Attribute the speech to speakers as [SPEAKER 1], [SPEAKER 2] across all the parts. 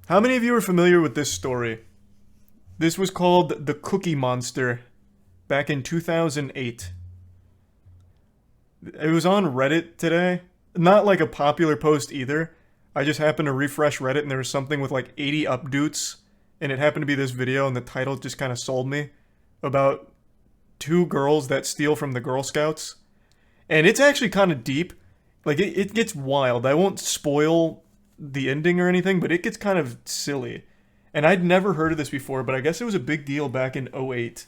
[SPEAKER 1] How many of you are familiar with this story? This was called the Cookie Monster back in 2008. It was on Reddit today. Not like a popular post either. I just happened to refresh Reddit and there was something with like 80 updates, and it happened to be this video, and the title just kind of sold me, about two girls that steal from the Girl Scouts. And it's actually kind of deep. Like, it gets wild. I won't spoil the ending or anything, but it gets kind of silly. And I'd never heard of this before, but I guess it was a big deal back in '08.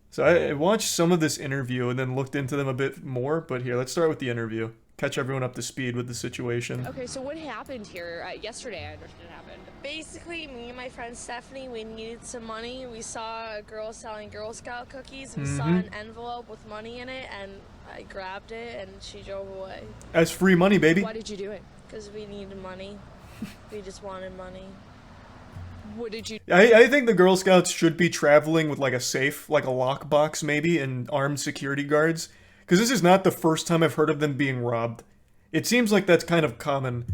[SPEAKER 1] So I watched some of this interview and then looked into them a bit more. But here, let's start with the interview. Catch everyone up to speed with the situation.
[SPEAKER 2] Okay, so what happened here yesterday? I understand happened.
[SPEAKER 3] Basically, me and my friend Stephanie, we needed some money. We saw a girl selling Girl Scout cookies. We saw an envelope with money in it, and I grabbed it, and she drove away.
[SPEAKER 1] That's free money, baby.
[SPEAKER 2] Why did you do it?
[SPEAKER 3] Because we needed money. We just wanted money.
[SPEAKER 2] What did you...
[SPEAKER 1] I think the Girl Scouts should be traveling with like a safe, like a lockbox maybe, and armed security guards. Because this is not the first time I've heard of them being robbed. It seems like that's kind of common.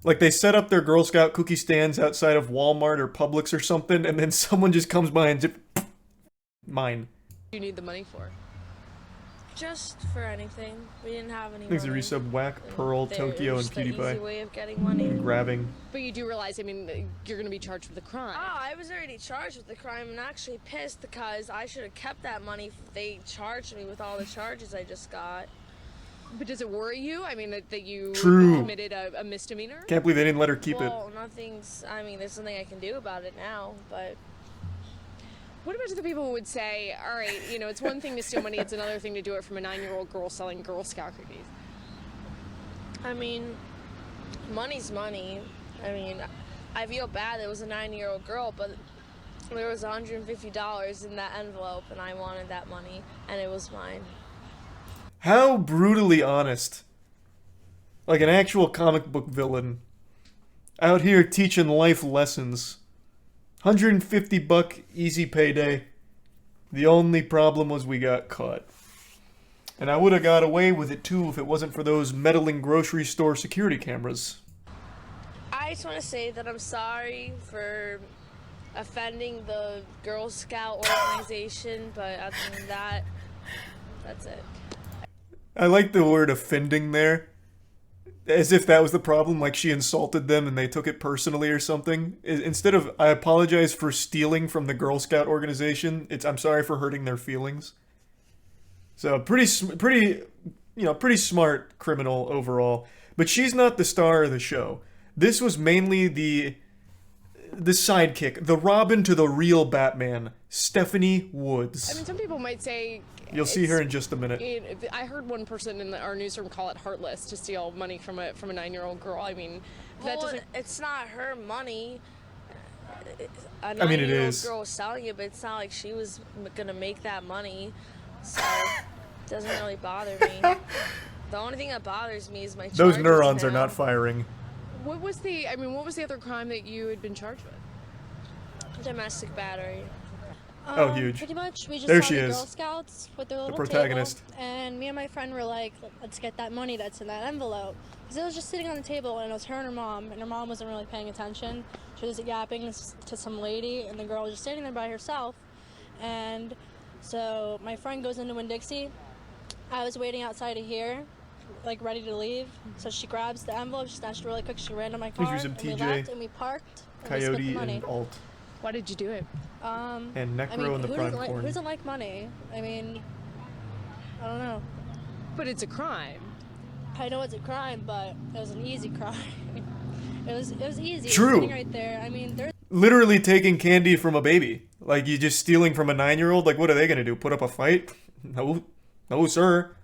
[SPEAKER 1] Like, they set up their Girl Scout cookie stands outside of Walmart or Publix or something, and then someone just comes by and just... Mine.
[SPEAKER 2] You need the money for?
[SPEAKER 3] Just for anything. We didn't have any
[SPEAKER 1] Thanks to
[SPEAKER 3] money.
[SPEAKER 1] Resub, Whack, Pearl, Tokyo, and
[SPEAKER 3] Just the easy
[SPEAKER 1] PewDiePie.
[SPEAKER 3] way of getting money.
[SPEAKER 1] Grabbing.
[SPEAKER 2] But you do realize, I mean, you're going to be charged with a crime.
[SPEAKER 3] Oh, I was already charged with the crime and actually pissed because I should have kept that money. They charged me with all the charges I just got.
[SPEAKER 2] But does it worry you? I mean, that you
[SPEAKER 1] True.
[SPEAKER 2] committed a misdemeanor?
[SPEAKER 1] Can't believe they didn't let her keep it.
[SPEAKER 3] Well, nothing's... I mean, there's nothing I can do about it now, but...
[SPEAKER 2] What about the people who would say, all right, you know, it's one thing to steal money, it's another thing to do it from a 9-year-old girl selling Girl Scout cookies?
[SPEAKER 3] I mean, money's money. I mean, I feel bad it was a 9-year-old girl, but there was $150 in that envelope, and I wanted that money, and it was mine.
[SPEAKER 1] How brutally honest. Like an actual comic book villain. Out here teaching life lessons. $150 easy payday. The only problem was we got caught. And I would have got away with it too if it wasn't for those meddling grocery store security cameras.
[SPEAKER 3] I just want to say that I'm sorry for offending the Girl Scout organization, but other than that, that's it.
[SPEAKER 1] I like the word offending there. As if that was the problem, like she insulted them and they took it personally or something. Instead of, I apologize for stealing from the Girl Scout organization, it's, I'm sorry for hurting their feelings. So, pretty smart criminal overall. But she's not the star of the show. This was mainly the sidekick, the Robin to the real Batman, Stephanie Woods.
[SPEAKER 2] I mean, some people might say...
[SPEAKER 1] You'll see her in just a minute.
[SPEAKER 2] I heard one person in our newsroom call it heartless to steal money from a 9-year-old girl. I mean, that
[SPEAKER 3] Well,
[SPEAKER 2] doesn't...
[SPEAKER 3] it's not her money. A
[SPEAKER 1] I mean, it
[SPEAKER 3] 9-year-old
[SPEAKER 1] is.
[SPEAKER 3] girl was selling it, but it's not like she was gonna make that money. So, it doesn't really bother me. The only thing that bothers me is my
[SPEAKER 1] Those
[SPEAKER 3] charges
[SPEAKER 1] neurons are
[SPEAKER 3] now.
[SPEAKER 1] not firing.
[SPEAKER 2] What was the other crime that you had been charged with?
[SPEAKER 3] Domestic battery.
[SPEAKER 1] Oh, huge.
[SPEAKER 4] Pretty much, we just
[SPEAKER 1] There
[SPEAKER 4] saw
[SPEAKER 1] she
[SPEAKER 4] the
[SPEAKER 1] is.
[SPEAKER 4] Girl Scouts with their little
[SPEAKER 1] protagonist.
[SPEAKER 4] table, and me and my friend were like, let's get that money that's in that envelope. Because it was just sitting on the table, and it was her and her mom wasn't really paying attention. She was yapping to some lady, and the girl was just standing there by herself. And so my friend goes into Winn-Dixie. I was waiting outside of here, like ready to leave. So she grabs the envelope, she snatched it really quick, she ran to my car,
[SPEAKER 1] Here's
[SPEAKER 4] and
[SPEAKER 1] some
[SPEAKER 4] we
[SPEAKER 1] TJ,
[SPEAKER 4] left, and we parked, and we split the
[SPEAKER 1] Coyote,
[SPEAKER 4] money.
[SPEAKER 1] and Alt.
[SPEAKER 2] Why did you do it?
[SPEAKER 1] And Necro
[SPEAKER 4] I mean,
[SPEAKER 1] in the
[SPEAKER 4] who
[SPEAKER 1] prime
[SPEAKER 4] doesn't,
[SPEAKER 1] corn.
[SPEAKER 4] who doesn't like money? I mean, I don't know.
[SPEAKER 2] But it's a crime.
[SPEAKER 4] I know it's a crime, but it was an easy crime. it was easy.
[SPEAKER 1] True.
[SPEAKER 4] It was sitting right there. I mean, there's
[SPEAKER 1] Literally taking candy from a baby. Like, you just stealing from a 9-year-old? Like, what are they gonna do? Put up a fight? No. No, sir.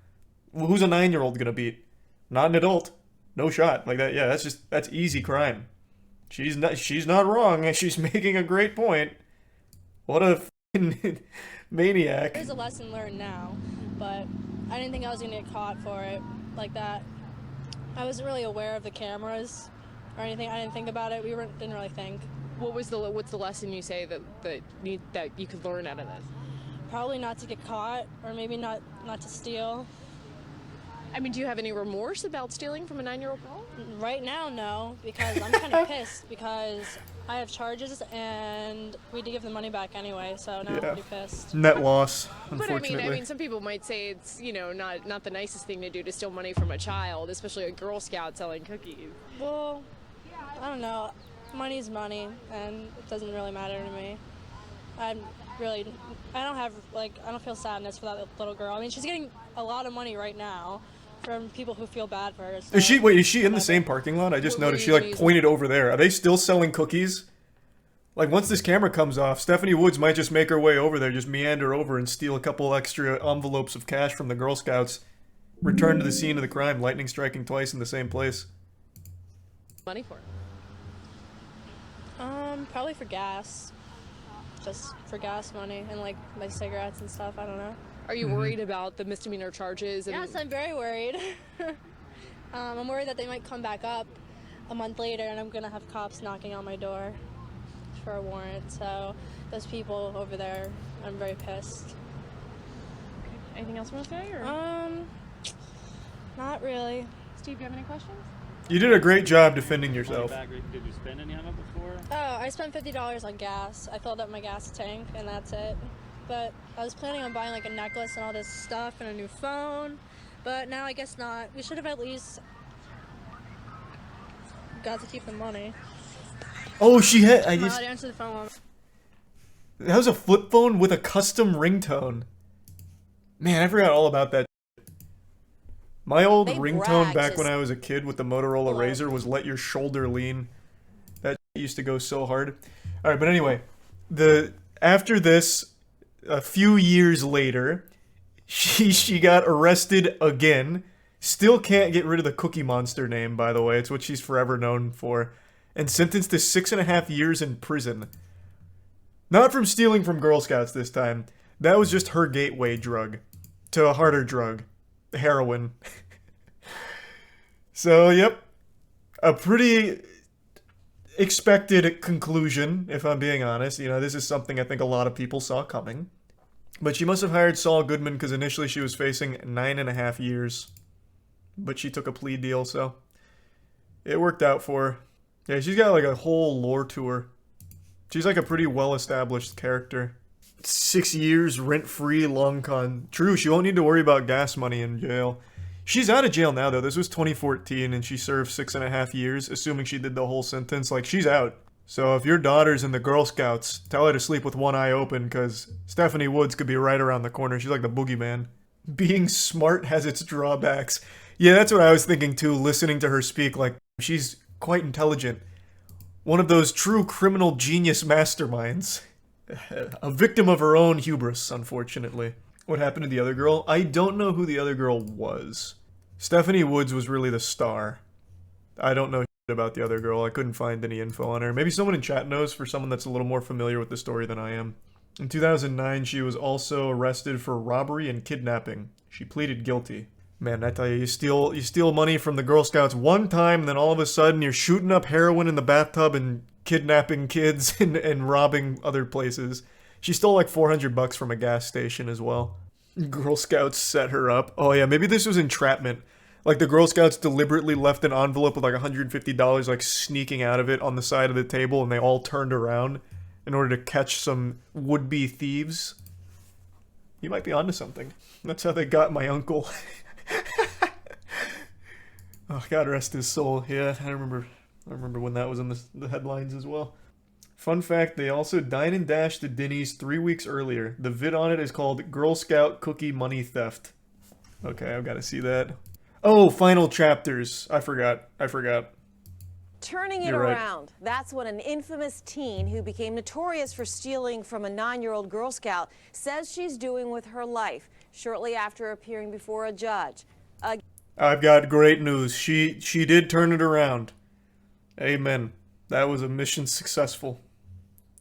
[SPEAKER 1] Who's a 9-year-old gonna beat? Not an adult. No shot. Like that, yeah, that's easy crime. She's not wrong. She's making a great point. What a f***ing maniac.
[SPEAKER 4] a lesson learned now, but I didn't think I was gonna get caught for it like that. I wasn't really aware of the cameras or anything. I didn't think about it. Didn't really think.
[SPEAKER 2] What's the lesson you say that you could learn out of this?
[SPEAKER 4] Probably not to get caught, or maybe not to steal.
[SPEAKER 2] I mean, do you have any remorse about stealing from a 9-year-old girl?
[SPEAKER 4] Right now, no, because I'm kind of pissed because I have charges and we had to give the money back anyway, so now I'm pretty pissed.
[SPEAKER 1] Net loss,
[SPEAKER 2] But
[SPEAKER 1] unfortunately.
[SPEAKER 2] I mean, some people might say it's, you know, not the nicest thing to do to steal money from a child, especially a Girl Scout selling cookies.
[SPEAKER 4] Well, I don't know. Money's money, and it doesn't really matter to me. I don't feel sadness for that little girl. I mean, she's getting a lot of money right now from people who feel bad for her. So
[SPEAKER 1] Is she in the same parking lot? I just
[SPEAKER 2] What were
[SPEAKER 1] noticed
[SPEAKER 2] you
[SPEAKER 1] she like
[SPEAKER 2] gonna use?
[SPEAKER 1] pointed over there. Are they still selling cookies? Like once this camera comes off, Stephanie Woods might just make her way over there, just meander over and steal a couple extra envelopes of cash from the Girl Scouts. Return to the scene of the crime, lightning striking twice in the same place.
[SPEAKER 2] Money for it.
[SPEAKER 4] Probably for gas. Just for gas money and like my cigarettes and stuff. I don't know.
[SPEAKER 2] Are you worried about the misdemeanor charges? And
[SPEAKER 4] Yes, I'm very worried. I'm worried that they might come back up a month later and I'm gonna have cops knocking on my door for a warrant. So those people over there, I'm very pissed.
[SPEAKER 2] Anything else you want to say? Or?
[SPEAKER 4] Not really.
[SPEAKER 2] Steve, do you have any questions?
[SPEAKER 1] You did a great job defending yourself.
[SPEAKER 5] Did you spend any on it before?
[SPEAKER 4] Oh, I spent $50 on gas. I filled up my gas tank and that's it. But I was planning on buying like a necklace and all this stuff and a new phone. But now I guess not. We should have at least got to keep the money.
[SPEAKER 1] Oh, she had.
[SPEAKER 4] I'd answer the phone.
[SPEAKER 1] That was a flip phone with a custom ringtone. Man, I forgot all about that. My old
[SPEAKER 6] They
[SPEAKER 1] ringtone
[SPEAKER 6] brag
[SPEAKER 1] back
[SPEAKER 6] to
[SPEAKER 1] when I was a kid with the Motorola Razr was "Let Your Shoulder Lean." That used to go so hard. All right, but anyway, after this, a few years later, she got arrested again. Still can't get rid of the Cookie Monster name, by the way. It's what she's forever known for, and sentenced to 6.5 years in prison. Not from stealing from Girl Scouts this time. That was just her gateway drug to a harder drug. Heroin. So, yep. A pretty expected conclusion, if I'm being honest. You know, this is something I think a lot of people saw coming. But she must have hired Saul Goodman because initially she was facing 9.5 years. But she took a plea deal, so it worked out for her. Yeah, she's got like a whole lore to her. She's like a pretty well-established character. 6 years, rent-free, long con. True, she won't need to worry about gas money in jail. She's out of jail now, though. This was 2014, and she served 6.5 years, assuming she did the whole sentence. Like, she's out. So if your daughter's in the Girl Scouts, tell her to sleep with one eye open, because Stephanie Woods could be right around the corner. She's like the boogeyman. Being smart has its drawbacks. Yeah, that's what I was thinking, too, listening to her speak. Like, she's quite intelligent. One of those true criminal genius masterminds. A victim of her own hubris, unfortunately. What happened to the other girl? I don't know who the other girl was. Stephanie Woods was really the star. I don't know about the other girl. I couldn't find any info on her. Maybe someone in chat knows, for someone that's a little more familiar with the story than I am. In 2009, she was also arrested for robbery and kidnapping. She pleaded guilty. Man, I tell you, you steal money from the Girl Scouts one time, and then all of a sudden you're shooting up heroin in the bathtub and kidnapping kids and robbing other places. She stole like $400 from a gas station as well. Girl Scouts set her up. Oh yeah, maybe this was entrapment. Like the Girl Scouts deliberately left an envelope with like $150 like sneaking out of it on the side of the table, and they all turned around in order to catch some would-be thieves. You might be onto something. That's how they got my uncle. Oh, God rest his soul. Yeah, I remember when that was in the headlines as well. Fun fact, they also dine and dashed to Denny's 3 weeks earlier. The vid on it is called Girl Scout Cookie Money Theft. Okay, I've got to see that. Oh, final chapters. I forgot.
[SPEAKER 6] Turning it
[SPEAKER 1] You're right.
[SPEAKER 6] around. That's what an infamous teen who became notorious for stealing from a 9-year-old Girl Scout says she's doing with her life shortly after appearing before a judge.
[SPEAKER 1] I've got great news. She did turn it around. Amen. That was a mission successful.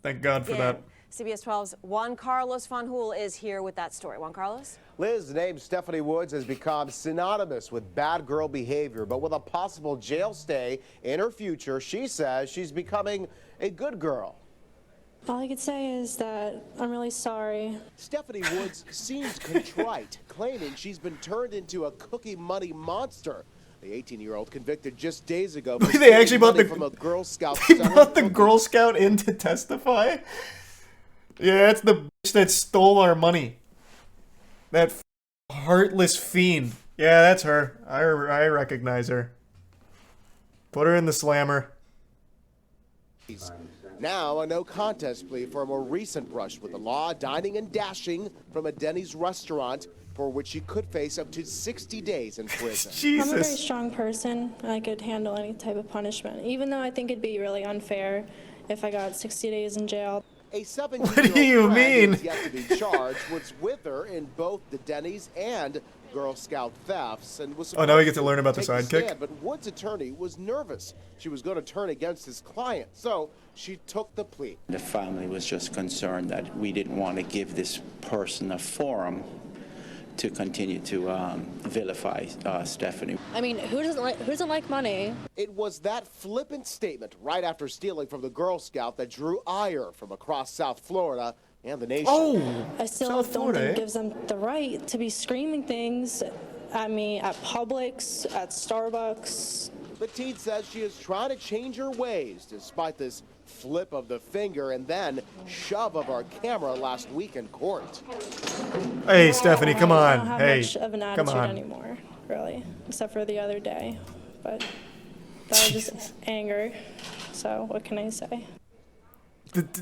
[SPEAKER 1] Thank God for that.
[SPEAKER 6] CBS 12's Juan Carlos Fanjul is here with that story. Juan Carlos?
[SPEAKER 7] Liz, the name Stephanie Woods has become synonymous with bad girl behavior, but with a possible jail stay in her future, she says she's becoming a good girl.
[SPEAKER 4] All I could say is that I'm really sorry.
[SPEAKER 7] Stephanie Woods seems contrite, claiming she's been turned into a cookie money monster. The 18-year-old convicted just days ago.
[SPEAKER 1] Look, they actually brought
[SPEAKER 7] from a Girl Scout.
[SPEAKER 1] They brought the Girl Scout in to testify? Yeah, that's the bitch that stole our money. That heartless fiend. Yeah, that's her. I recognize her. Put her in the slammer.
[SPEAKER 7] Now a no contest plea for a more recent brush with the law, dining and dashing from a Denny's restaurant, for which she could face up to 60 days in prison.
[SPEAKER 1] Jesus.
[SPEAKER 4] I'm a very strong person. I could handle any type of punishment, even though I think it'd be really unfair if I got 60 days in jail.
[SPEAKER 7] A 17-year-old
[SPEAKER 1] What do you mean?
[SPEAKER 7] who's yet to be charged was with her in both the Denny's and Girl Scout thefts and was.
[SPEAKER 1] Oh, now we get to learn about the
[SPEAKER 7] take
[SPEAKER 1] sidekick?
[SPEAKER 7] stand, but Wood's attorney was nervous. She was going to turn against his client, so she took the plea.
[SPEAKER 8] The family was just concerned that we didn't want to give this person a forum to continue to vilify Stephanie.
[SPEAKER 4] I mean, who doesn't like money?
[SPEAKER 7] It was that flippant statement right after stealing from the Girl Scout that drew ire from across South Florida and the nation.
[SPEAKER 1] Oh,
[SPEAKER 4] I still
[SPEAKER 1] South
[SPEAKER 4] don't
[SPEAKER 1] Florida,
[SPEAKER 4] think
[SPEAKER 1] eh?
[SPEAKER 4] it gives them the right to be screaming things at me at Publix, at Starbucks.
[SPEAKER 7] The teen says she is trying to change her ways despite this flip of the finger and then shove of our camera last week in court.
[SPEAKER 1] Hey, Stephanie, come
[SPEAKER 4] I don't
[SPEAKER 1] on.
[SPEAKER 4] have
[SPEAKER 1] Hey,
[SPEAKER 4] much of an
[SPEAKER 1] come
[SPEAKER 4] attitude
[SPEAKER 1] on.
[SPEAKER 4] anymore, really, except for the other day. But that was just anger. So what can I say?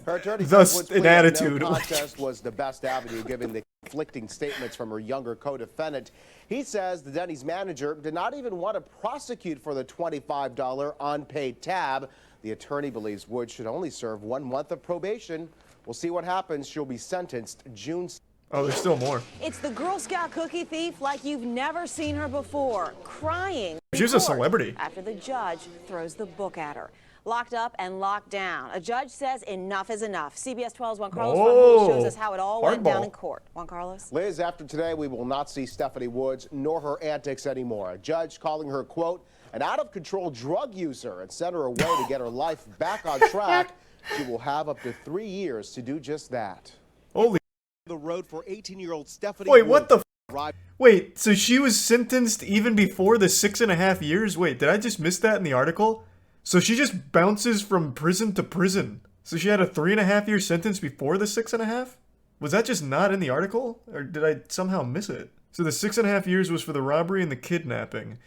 [SPEAKER 7] Her attorney
[SPEAKER 1] Thus,
[SPEAKER 7] said Wood's
[SPEAKER 1] an
[SPEAKER 7] plea of
[SPEAKER 1] attitude.
[SPEAKER 7] No contest was the best avenue, given the conflicting statements from her younger co-defendant. He says the Denny's manager did not even want to prosecute for the $25 unpaid tab. The attorney believes Wood should only serve 1 month of probation. We'll see what happens. She'll be sentenced June.
[SPEAKER 1] Oh, there's still more.
[SPEAKER 6] It's the Girl Scout cookie thief like you've never seen her before, crying
[SPEAKER 1] She was a celebrity.
[SPEAKER 6] after the judge throws the book at her. Locked up and locked down. A judge says enough is enough. CBS 12's Juan Carlos Van shows us how it all went down in court. Juan Carlos?
[SPEAKER 7] Liz, after today, we will not see Stephanie Woods nor her antics anymore. A judge calling her, quote, an out-of-control drug user and sent her away to get her life back on track. She will have up to 3 years to do just that.
[SPEAKER 1] Holy.
[SPEAKER 7] The road for 18-year-old Stephanie
[SPEAKER 1] Wait,
[SPEAKER 7] Woods.
[SPEAKER 1] what the Wait, so she was sentenced even before the 6.5 years? Wait, did I just miss that in the article? So she just bounces from prison to prison. So she had a 3.5 year sentence before the 6.5? Was that just not in the article? Or did I somehow miss it? So the 6.5 years was for the robbery and the kidnapping.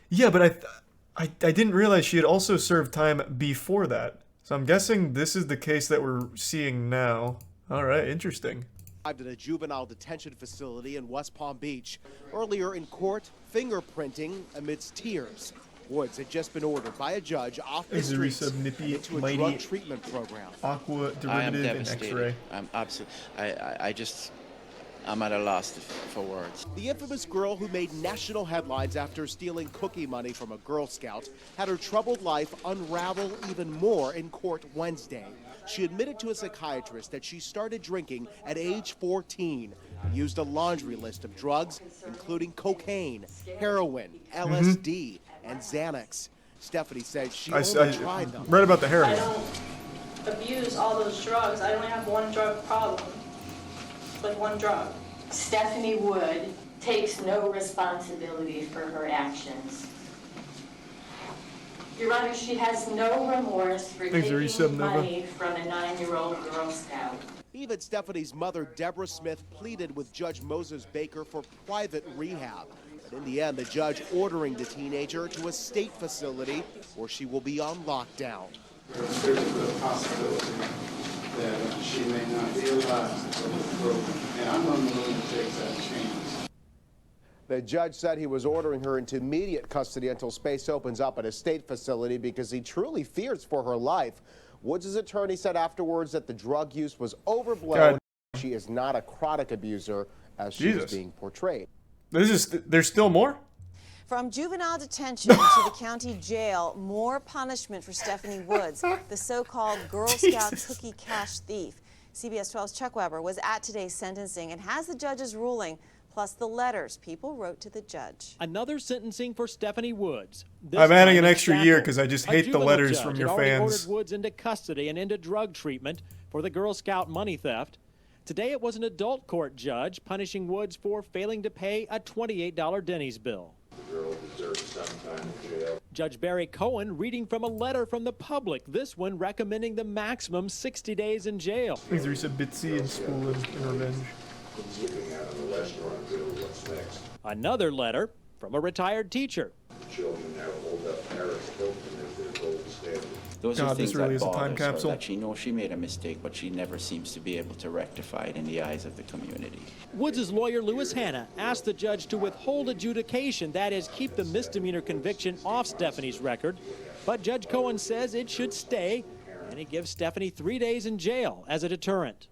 [SPEAKER 1] Yeah, but I didn't realize she had also served time before that. So I'm guessing this is the case that we're seeing now. Alright, interesting.
[SPEAKER 7] Arrived at a juvenile detention facility in West Palm Beach. Earlier in court, fingerprinting amidst tears. Woods had just been ordered by a judge off the streets into a drug treatment program.
[SPEAKER 1] Aqua
[SPEAKER 8] I am
[SPEAKER 1] derivative and
[SPEAKER 8] devastated.
[SPEAKER 1] X-ray.
[SPEAKER 8] I'm absolutely. I'm at a loss for words.
[SPEAKER 7] The infamous girl who made national headlines after stealing cookie money from a Girl Scout had her troubled life unravel even more in court Wednesday. She admitted to a psychiatrist that she started drinking at age 14 and used a laundry list of drugs, including cocaine, heroin, LSD, and Xanax. Stephanie said she only tried them.
[SPEAKER 1] Read about the heroin.
[SPEAKER 4] I don't abuse all those drugs. I only have one drug problem. Like one drug.
[SPEAKER 9] Stephanie Wood takes no responsibility for her actions. Your Honor, she has no remorse for taking money from a 9-year-old Girl Scout.
[SPEAKER 7] Even Stephanie's mother, Deborah Smith, pleaded with Judge Moses Baker for private rehab. But in the end, the judge ordering the teenager to a state facility where she will be on lockdown.
[SPEAKER 10] There's a possibility that she may not be alive, and I'm unwilling to take that chance.
[SPEAKER 7] The judge said he was ordering her into immediate custody until space opens up at a state facility because he truly fears for her life. Woods' attorney said afterwards that the drug use was overblown. She is not a chronic abuser as she is being portrayed.
[SPEAKER 1] There's still more?
[SPEAKER 6] From juvenile detention to the county jail, more punishment for Stephanie Woods, the so-called Girl Scout cookie cash thief. CBS 12's Chuck Weber was at today's sentencing and has the judge's ruling, plus the letters people wrote to the judge.
[SPEAKER 11] Another sentencing for Stephanie Woods.
[SPEAKER 1] I'm adding an extra year because I just hate the letters from your fans.
[SPEAKER 11] Ordered Woods into custody and into drug treatment for the Girl Scout money theft. Today it was an adult court judge punishing Woods for failing to pay a $28 Denny's bill.
[SPEAKER 10] The girl deserves 7
[SPEAKER 11] Judge Barry Cohen reading from a letter from the public, this one recommending the maximum 60 days in jail.
[SPEAKER 1] Things are Bitsy and Spoolin in revenge.
[SPEAKER 11] Another letter from a retired teacher.
[SPEAKER 8] Those
[SPEAKER 1] God,
[SPEAKER 8] are things
[SPEAKER 1] this really
[SPEAKER 8] that
[SPEAKER 1] is a time
[SPEAKER 8] bothers her,
[SPEAKER 1] capsule.
[SPEAKER 8] that she knows she made a mistake, but she never seems to be able to rectify it in the eyes of the community.
[SPEAKER 11] Woods' lawyer, Lewis Hanna, asked the judge to withhold adjudication, that is, keep the misdemeanor conviction off Stephanie's record. But Judge Cohen says it should stay, and he gives Stephanie 3 days in jail as a deterrent.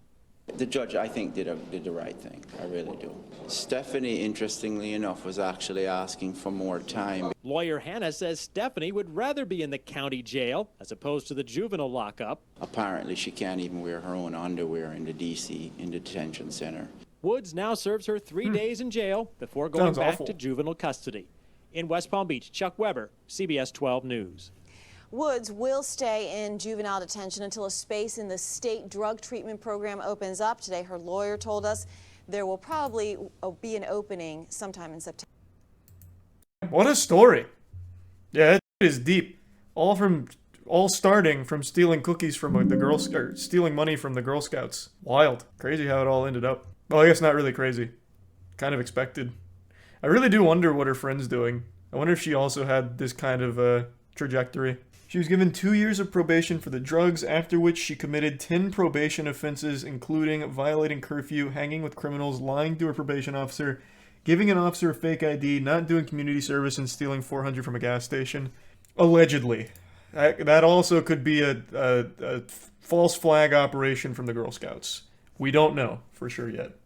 [SPEAKER 8] The judge, I think, did the right thing. I really do. Stephanie, interestingly enough, was actually asking for more time.
[SPEAKER 11] Lawyer Hanna says Stephanie would rather be in the county jail as opposed to the juvenile lockup.
[SPEAKER 8] Apparently, she can't even wear her own underwear in the detention center.
[SPEAKER 11] Woods now serves her 3 days in jail before going
[SPEAKER 1] Sounds
[SPEAKER 11] back
[SPEAKER 1] awful.
[SPEAKER 11] to juvenile custody. In West Palm Beach, Chuck Weber, CBS 12 News.
[SPEAKER 6] Woods will stay in juvenile detention until a space in the state drug treatment program opens up. Today, her lawyer told us there will probably be an opening sometime in September.
[SPEAKER 1] What a story. Yeah, it is deep. All starting from stealing cookies from or stealing money from the Girl Scouts. Wild. Crazy how it all ended up. Well, I guess not really crazy. Kind of expected. I really do wonder what her friend's doing. I wonder if she also had this kind of trajectory. She was given 2 years of probation for the drugs, after which she committed 10 probation offenses, including violating curfew, hanging with criminals, lying to her probation officer, giving an officer a fake ID, not doing community service, and stealing $400 from a gas station. Allegedly. That also could be a false flag operation from the Girl Scouts. We don't know for sure yet.